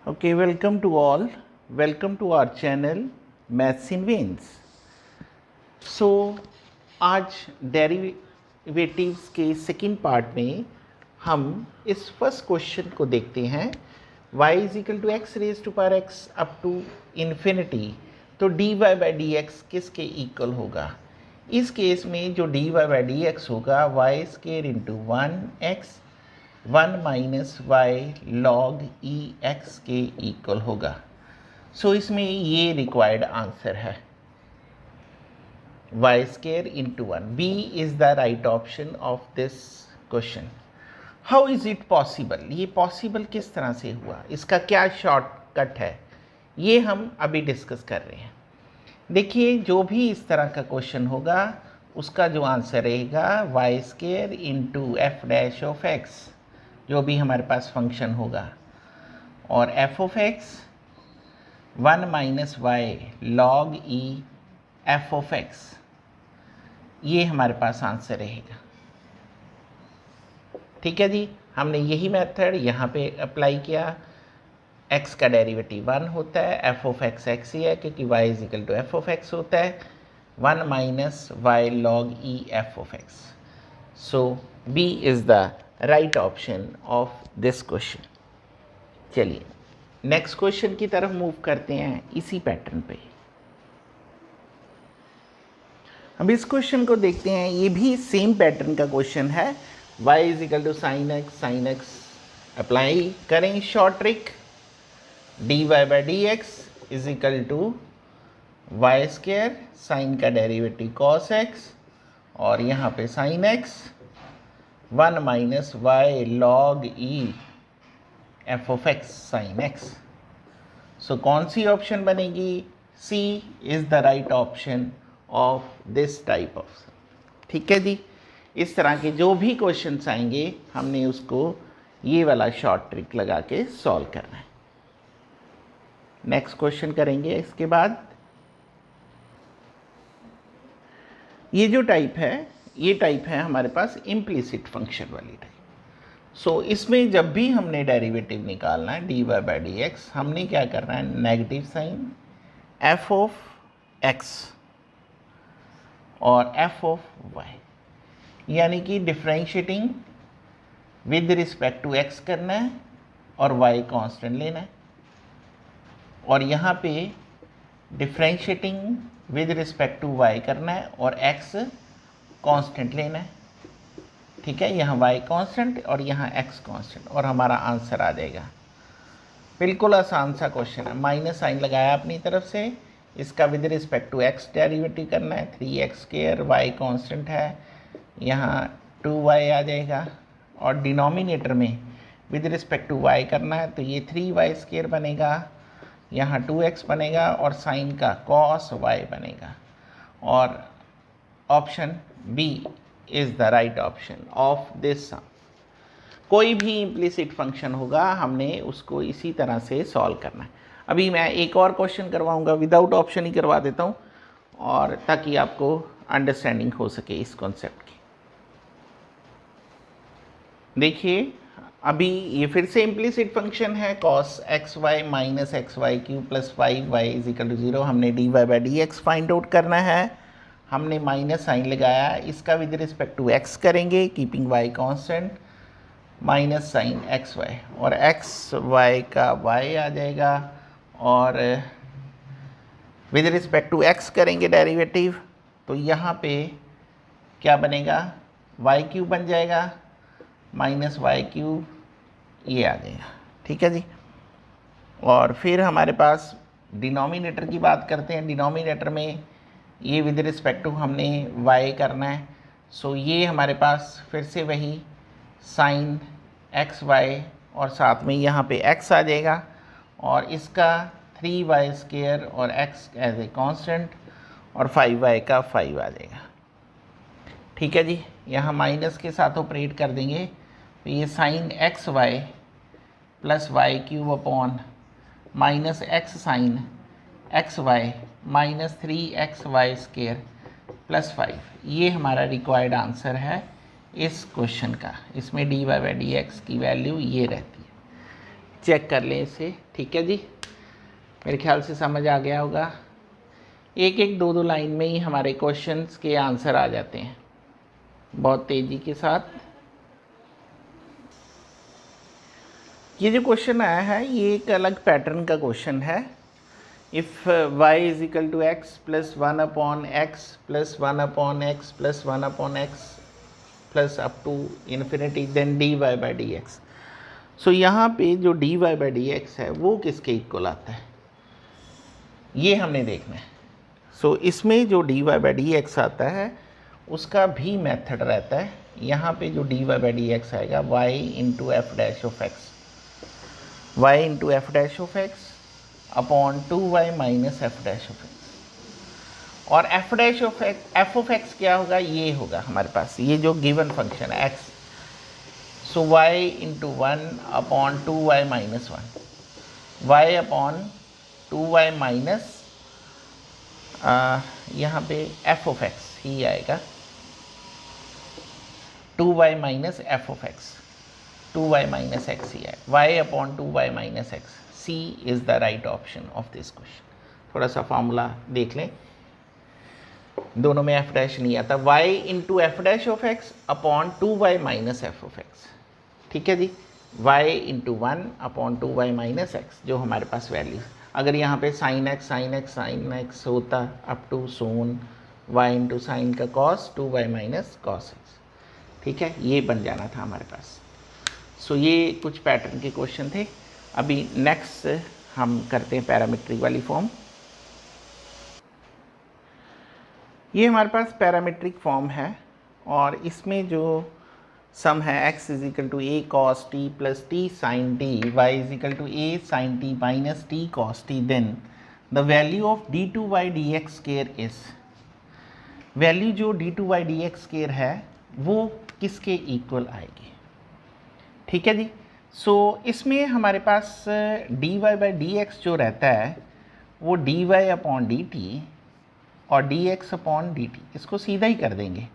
Okay, welcome to all. Welcome to our channel Maths in Veins. So आज derivatives के second part में हम इस फर्स्ट क्वेश्चन को देखते हैं y is equal to x raise to power x up to infinity. तो dy by d x किसके इक्वल होगा? इस केस में जो dy बाई डी एक्स होगा y square into 1x 1 minus y log e x के equal होगा। So इसमें ये रिक्वायर्ड आंसर है y square into 1। B is the right option of this question. How is it possible? ये possible किस तरह से हुआ, इसका क्या शॉर्टकट है, ये हम अभी डिस्कस कर रहे हैं। देखिए, जो भी इस तरह का क्वेश्चन होगा उसका जो आंसर रहेगा y square into f dash of x, जो भी हमारे पास फंक्शन होगा, और f of x 1 minus y log e f of x, ये हमारे पास आंसर रहेगा। ठीक है जी, हमने यही मेथड यहाँ पे अप्लाई किया। x का डेरिवेटिव 1 होता है, एफ ऑफ एक्स एक्स ही है क्योंकि y is equal to f of x होता है, 1 minus y log e f of x. So b is the right option of this question. चलिए नेक्स्ट क्वेश्चन की तरफ मूव करते हैं इसी पैटर्न पे। अब इस क्वेश्चन को देखते हैं, ये भी सेम पैटर्न का क्वेश्चन है। y is equal to sine x apply करें short trick. dy by d x is equal to y square sine का डेरिवेटिव cos x, और यहाँ पे sine x 1 minus y log e f of x sine x. So कौन सी option बनेगी? C is the right option of this type of. ठीक है जी, इस तरह के जो भी क्वेश्चंस आएंगे हमने उसको ये वाला शॉर्ट ट्रिक लगा के सॉल्व करना है। नेक्स्ट क्वेश्चन करेंगे इसके बाद। ये जो टाइप है, ये टाइप है हमारे पास इम्प्लिसिट फंक्शन वाली टाइप। सो इसमें जब भी हमने डेरिवेटिव निकालना है d y by d x, हमने क्या करना है, negative sine f of x और एफ ऑफ वाई, यानी कि differentiating with respect to x करना है और वाई कांस्टेंट लेना है, और यहाँ पे differentiating with respect to y करना है और एक्स कांस्टेंट लेना है। ठीक है, यहाँ y कांस्टेंट और यहाँ x कांस्टेंट, और हमारा आंसर आ जाएगा। बिल्कुल आसान सा क्वेश्चन है। माइनस साइन लगाया अपनी तरफ से, इसका with respect to x derivative करना है, 3x स्क्वायर, y कांस्टेंट है, यहाँ 2y आ जाएगा, और डिनोमिनेटर में विद रिस्पेक्ट टू y करना है तो ये 3y स्क्वायर बनेगा, यहाँ 2x बनेगा, और साइन का cos y बनेगा, और option B is the right option of this sum. कोई भी इम्प्लिसिट फंक्शन होगा हमने उसको इसी तरह से सॉल्व करना है। अभी मैं एक और क्वेश्चन करवाऊंगा, विदाउट ऑप्शन ही करवा देता हूँ, और ताकि आपको अंडरस्टैंडिंग हो सके इस कॉन्सेप्ट की। देखिए, अभी ये फिर से इम्प्लिसिट फंक्शन है, cos x y minus x y cube plus 5y is equal to 0। हमने d y by d x find out करना है। हमने माइनस साइन लगाया, इसका विद रिस्पेक्ट टू x करेंगे, keeping y constant, minus sine x y, और x y का y आ जाएगा, और विद रिस्पेक्ट टू x करेंगे डेरिवेटिव, तो यहाँ पे क्या बनेगा, y क्यूब बन जाएगा, माइनस वाई क्यूब, ये आ जाएगा। ठीक है जी, और फिर हमारे पास डिनोमिनेटर की बात करते हैं। डिनोमिनेटर में ये विद रिस्पेक्ट टू हमने y करना है, सो ये हमारे पास फिर से वही साइन एक्स वाई, और साथ में यहाँ पे x आ जाएगा, और इसका 3y स्क्वायर और x एज ए कांस्टेंट, और 5y का 5 आ जाएगा। ठीक है जी, यहाँ माइनस के साथ ऑपरेट कर देंगे, तो ये sine x y plus y cube upon minus x sine x y minus 3xy square plus 5, ये हमारा रिक्वायर्ड आंसर है इस क्वेश्चन का। इसमें dy बाई डी एक्स की वैल्यू ये रहती है। चेक कर लें इसे, ठीक है जी। मेरे ख्याल से समझ आ गया होगा। एक एक दो दो लाइन में ही हमारे क्वेश्चंस के आंसर आ जाते हैं बहुत तेज़ी के साथ। ये जो क्वेश्चन आया है ये एक अलग पैटर्न का क्वेश्चन है। If y is equal to x plus 1/x plus 1/x plus 1/x plus up to infinity then dy/dx। So यहाँ पे जो dy/dx है वो किसके इक्वल आता है ये हमने देखना है। सो इसमें जो dy/dx आता है उसका भी मेथड रहता है। यहाँ पे जो dy/dx आएगा y into f dash of x, y into f dash of x upon 2y minus f dash of x. और एफ डैश ऑफ एक्स क्या होगा, ये होगा हमारे पास ये जो गिवन फंक्शन है x. So y into 1 upon 2y minus 1, y upon 2y minus यहाँ पे एफ ऑफ एक्स ही आएगा, 2y minus f of x, 2y minus x ही है, y upon 2y minus x. C is the right option of this question. थोड़ा सा formula देख लें, दोनों में एफ डैश नहीं आता। y into f dash of x upon 2y minus f of x, ठीक है जी। y into 1 upon 2y minus x जो हमारे पास वैल्यू, अगर यहाँ पे साइन एक्स होता अप टू सोन y इंटू साइन का cos 2y minus cos x, ठीक है, ये बन जाना था हमारे पास। सो ये कुछ पैटर्न के क्वेश्चन थे। अभी नेक्स्ट हम करते हैं पैरामीट्रिक वाली फॉर्म। ये हमारे पास पैरामीट्रिक फॉर्म है और इसमें जो सम है x is equal to a cos t plus t sin t, y is equal to a sin t minus t cos t, then the value of d2y dx square is, value जो d2y dx square है वो किसके equal आएगी, ठीक है जी। सो इसमें हमारे पास dy/dx जो रहता है वो dy अपॉन dt और dx अपॉन dt, इसको सीधा ही कर देंगे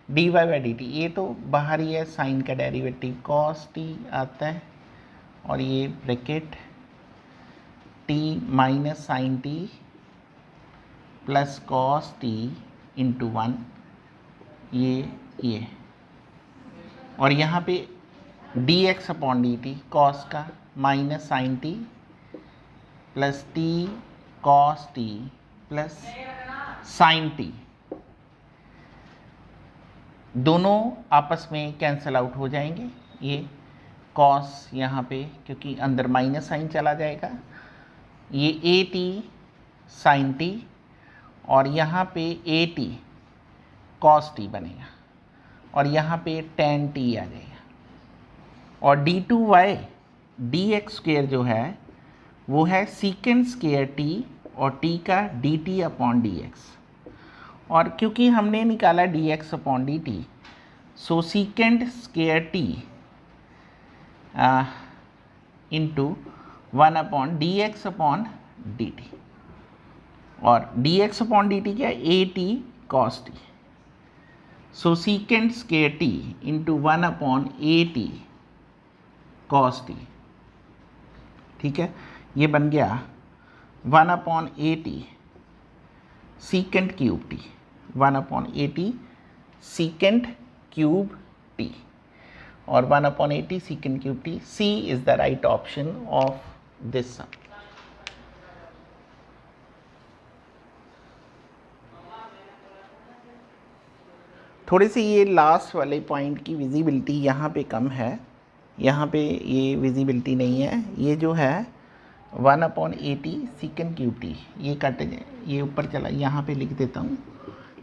dy/dt। ये तो बाहर ही है, साइन का डेरिवेटिव cos t आता है और ये bracket t minus sine t plus cos t into 1, ये और यहाँ पे dx अपॉन dt cos का minus sine t plus t cos t plus sine t, दोनों आपस में कैंसिल आउट हो जाएंगे। ये cos यहाँ पे क्योंकि अंदर माइनस साइन चला जाएगा, ये at साइन t और यहाँ पे at cos t बनेगा और यहाँ पे tan t आ जाएगा। और d2y dx स्क्वायर जो है वो है सीकेंड स्क्वायर t और t का dt अपॉन dx, और क्योंकि हमने निकाला dx upon dt, so secant square t into 1 upon dx upon dt, और dx अपॉन dt क्या है, at cos t, so secant square t into 1 upon at cos t, ठीक है। ये बन गया 1 upon at secant cube t, 1 upon at secant cube t और 1 upon at secant cube t। C is the right option of this sum. थोड़ी सी ये last वाले पॉइंट की विजिबिलिटी यहाँ पे कम है, यहाँ पे ये विजिबिलिटी नहीं है। ये जो है 1 upon at secant cube t, ये कट जाए, ये ऊपर चला, यहाँ पे लिख देता हूँ,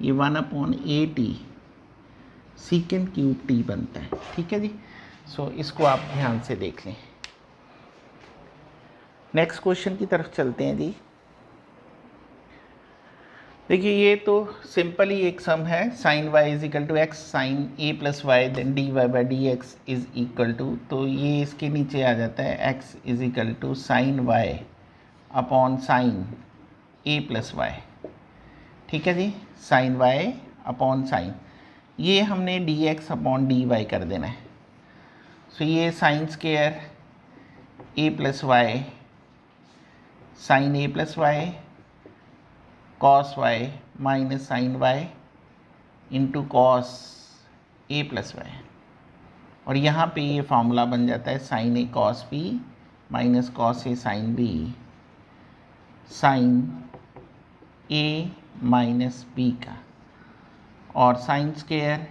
ये 1 upon at secant cube t बनता है, ठीक है जी। सो इसको आप ध्यान से देख लें। नेक्स्ट क्वेश्चन की तरफ चलते हैं जी। देखिए ये तो सिंपल ही एक सम है, sine y is equal to x sine a plus y then dy/dx is equal to, तो ये इसके नीचे आ जाता है x is equal to sine y upon sine a plus y, ठीक है जी, साइन y अपॉन साइन, ये हमने dx अपॉन dy कर देना है। सो ये sine square A plus y sine A plus y cos y minus sine y into cos A plus y, और यहाँ पे ये फार्मूला बन जाता है sine A cos B minus cos A sine B sine A minus B का, और sine square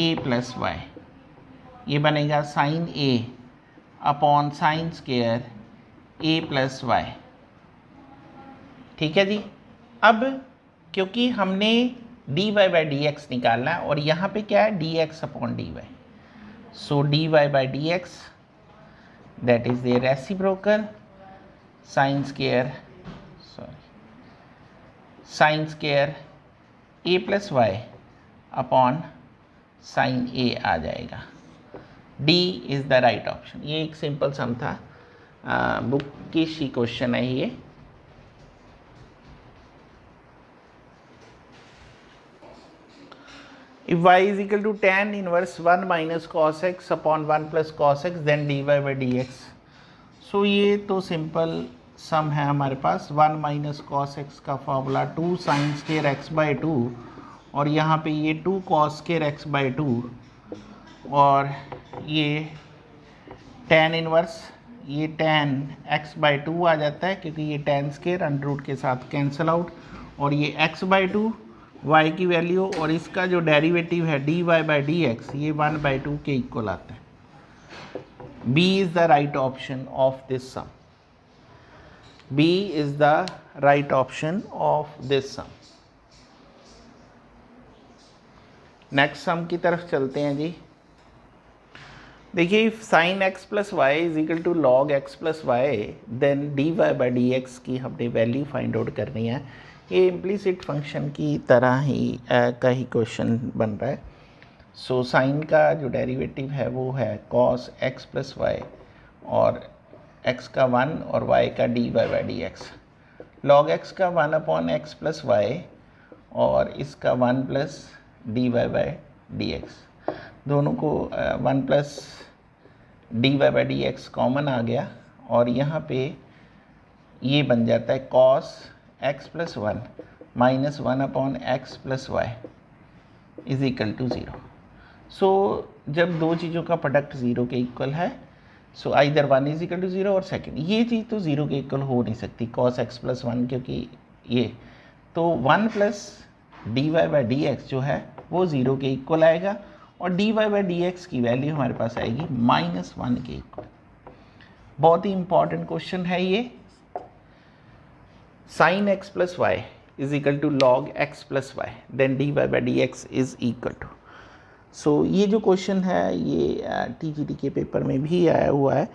A plus y, ये बनेगा sine A upon sine square A plus y. ठीक है जी। अब क्योंकि हमने d y by d x निकालना है और यहाँ पे क्या है d x upon d y, so d y by d x that is the reciprocal sine square A plus y upon sine A आ जाएगा। D is the right option. ये एक सिंपल सम था, बुक की सी क्वेश्चन है ये। If y is equal to tan inverse 1 minus cos x upon 1 plus cos x then dy by dx। सो ये तो सिंपल सम है हमारे पास। 1 माइनस कॉस एक्स का formula 2 sine square x by 2, और यहाँ पे ये 2 कॉस स्क्वायर एक्स बाई 2, और ये tan इनवर्स ये tan x बाई 2 आ जाता है क्योंकि ये tan स्क्वायर अंडर रूट के साथ कैंसिल आउट, और ये x बाई 2 y की वैल्यू, और इसका जो डेरिवेटिव है dy बाई डी एक्स ये 1 बाई 2 के इक्वल आता है। B is the right option of this sum। B is the right option of this sum। Next sum की तरफ चलते हैं जी। देखिए sine x plus y is equal to log x plus y, then d y by d x की हमने value find out करनी है। ये इम्प्लिसिट फंक्शन की तरह ही का ही क्वेश्चन बन रहा है। सो साइन का जो डेरिवेटिव है वो है कॉस एक्स प्लस वाई, और x का 1 और y का d y by d x. Log x का 1 अपॉन एक्स प्लस वाई, और इसका 1 plus d y by d x. दोनों को 1 plus d y by d x common आ गया, और यहाँ पे ये बन जाता है cos x plus 1 minus 1 upon x plus y is equal to 0। सो जब दो चीज़ों का प्रोडक्ट 0 के इक्वल है, so either 1 is equal to 0 और सेकंड, ये चीज़ तो 0 के इक्वल हो नहीं सकती कॉस एक्स प्लस 1, क्योंकि ये तो 1 plus d y by d x जो है वो 0 के इक्वल आएगा, और d y by d x की वैल्यू हमारे पास आएगी -1 के इक्वल। बहुत ही इंपॉर्टेंट क्वेश्चन है ये। Sine x plus y is equal to log x plus y, then d y by d x is equal to. So ये जो क्वेश्चन है ये टीजीटी के पेपर में भी आया हुआ है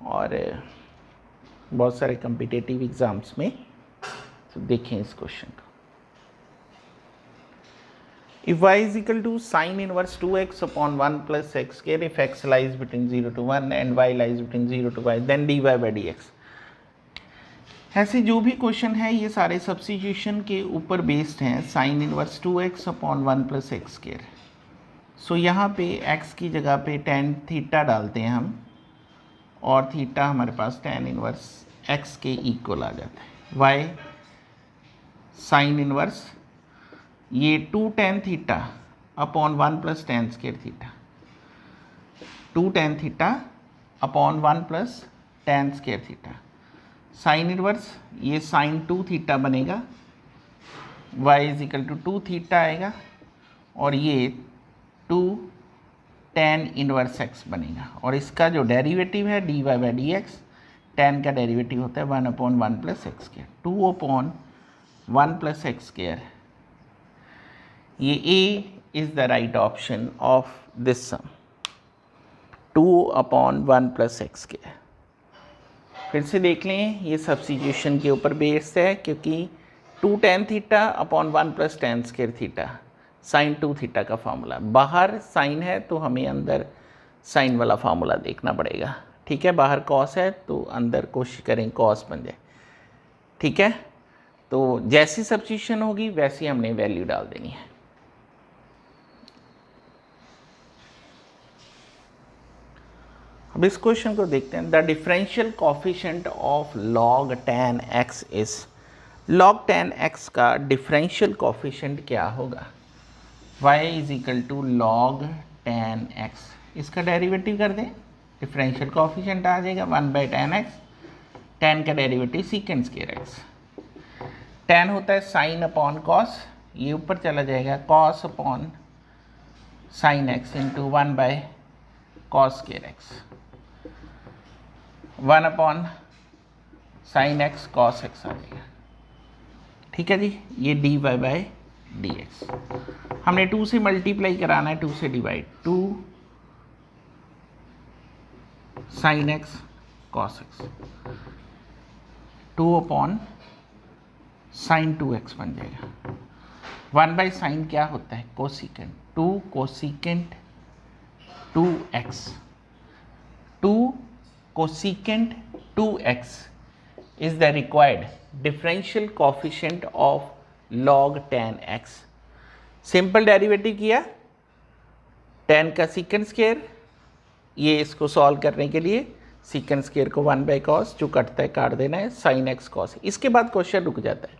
और बहुत सारे कम्पिटेटिव एग्जाम्स में। तो देखें इस क्वेश्चन को। If y is equal to sin inverse 2x upon 1 plus x square, if x lies between 0 to 1 and y lies between 0 to y, then dy by dx। ऐसे जो भी क्वेश्चन है ये सारे सब्स्टिट्यूशन के ऊपर बेस्ड हैं। Sine inverse 2x upon 1 plus x square. So यहाँ पे x की जगह पे tan थीटा डालते हैं हम, और थीटा हमारे पास tan इनवर्स x के इक्वल आ जाता है। y साइन इनवर्स ये 2 tan theta upon 1 plus tan square theta, 2 tan theta upon 1 plus tan square theta. Sine inverse ये साइन 2 थीटा बनेगा, y is equal to 2 theta आएगा, और ये 2 tan इनवर्स x बनेगा, और इसका जो डेरिवेटिव है dy by d x, tan का डेरिवेटिव होता है 1 upon 1 plus x square. 2 upon 1 plus x square, ये A is the right option of this sum. 2 upon 1 plus x square. फिर से देख लें, ये सब्स्टिट्यूशन के ऊपर बेस्ड है, क्योंकि 2 tan theta upon 1 plus tan square theta sign 2 theta का फार्मूला। बाहर साइन है तो हमें अंदर साइन वाला फार्मूला देखना पड़ेगा। ठीक है, बाहर कॉस है तो अंदर कोशिश करें कॉस बन जाए। ठीक है, तो जैसी सब्स्टिट्यूशन होगी वैसी हमने वैल्यू डाल देनी है। अब इस क्वेश्चन को देखते हैं। The differential coefficient of log tan x is, log tan x का डिफरेंशियल कॉफिशिएंट क्या होगा? y is equal to log tan x, इसका डेरिवेटिव कर दें, डिफरेंशियल कॉफिशिएंट आ जाएगा 1/tan x, tan का derivative secant square x, tan होता है साइन अपॉन कॉस, ये ऊपर चला जाएगा cos upon sine x into 1/cos square x, 1 upon sine x cos x आ जाएगा। ठीक है जी, ये dy बाई dx हमने 2 से मल्टीप्लाई कराना है, 2 से divide, 2 sine x cos x, 2 upon sine 2x बन जाएगा, 1 बाई साइन क्या होता है cosecant, 2 cosecant 2x, 2 cosecant 2x is the required differential coefficient of log tan x। Simple derivative किया, tan का सीकेंड स्क्वायर, ये इसको सॉल्व करने के लिए सीकेंड स्क्वायर को 1/cos जो कटता है काट देना है, sin x cos। इसके बाद क्वेश्चन रुक जाता है।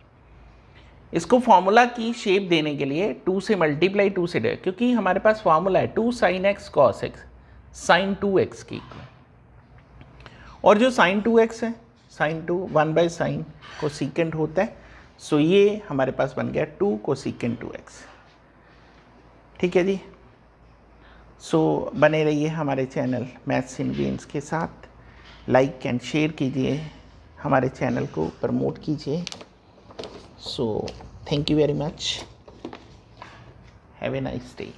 इसको फॉर्मूला की शेप देने के लिए 2 से मल्टीप्लाई 2 से डिवाइड, क्योंकि हमारे पास फॉर्मूला है 2 sin x cos x sin 2x की इक्वल, और जो sin 2x है sin 2 1 बाई साइन को सीकेंट होता है, सो ये हमारे पास बन गया 2 को सीकेंट 2x। ठीक है जी, सो बने रहिए हमारे चैनल मैथ्स इन वेन्स के साथ, लाइक एंड शेयर कीजिए, हमारे चैनल को प्रमोट कीजिए। So thank you very much, have a nice day.